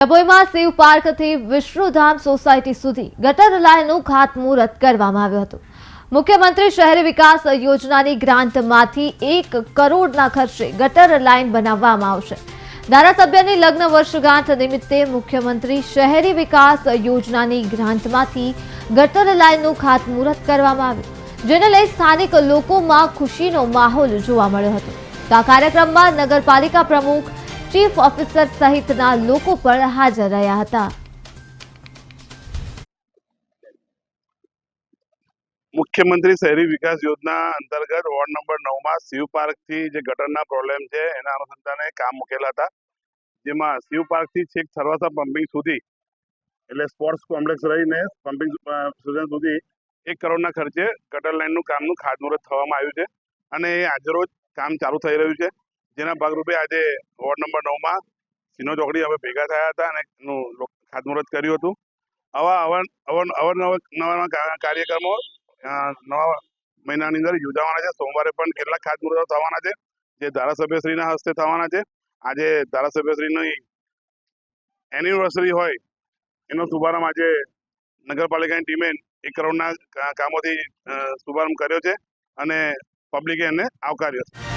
ડભોઈમાં Shiv પાર્કથી Vishnudham society સુધી ગટર લાઇનનું ખાતમુહૂર્ત કરવામાં આવ્યું હતું। મુખ્યમંત્રી શહેરી વિકાસ યોજનાની ગ્રાન્ટમાંથી 1 કરોડના ખર્ચે ગટર લાઇન બનાવવામાં આવશે। ધારાસભ્યની લગ્ન વર્ષગાંઠ નિમિત્તે મુખ્યમંત્રી શહેરી વિકાસ યોજનાની ગ્રાન્ટમાંથી ગટર લાઇનનું ખાતમુહૂર્ત કરવામાં આવ્યું, જેને લઈ સ્થાનિક લોકોમાં ખુશીનો માહોલ જોવા મળ્યો હતો। આ કાર્યક્રમમાં નગરપાલિકા પ્રમુખ, ચીફ ઓફિસર સહિતના લોકો પણ હાજર રહ્યા હતા। मुख्यमंत्री शहरी विकास योजना अंतर्गत वॉर्ड नंबर 9 में शिव पार्क थी जे गटरना प्रॉब्लम है एना अनुसंधाने काम मुकेला था, जेमा शिव पार्क थी छेक सरवासा पंपिंग सुधी એટલે સ્પોર્ટ્સ કોમ્પ્લેક્સ રહીને પમ્પિંગ સ્ટેશન સુધી 1 કરોડના ખર્ચે ગટર લાઇનનું કામનું ખાતમુહૂર્ત થવામાં આવ્યું છે અને આજરોજ કામ ચાલુ થઈ રહ્યું છે, જેના ભાગરૂપે આજે વોર્ડ નંબર 9 માં સિનો ચોકડી હવે ભેગા થયા હતા અને એનું ખાતમુહૂર્ત કર્યું હતું। આવા અવનવા કાર્યક્રમો નવા મહિનાની અંદર યોજાવાના છે। સોમવારે પણ કેટલાક ખાતમુહૂર્તો થવાના છે, જે ધારાસભ્યશ્રીના હસ્તે થવાના છે। આજે ધારાસભ્યશ્રીની એનિવર્સરી હોય એનો શુભારંભ આજે નગરપાલિકાની ટીમે 1 કરોડના કામોથી શુભારંભ કર્યો છે અને પબ્લિકે એને આવકાર્યો છે।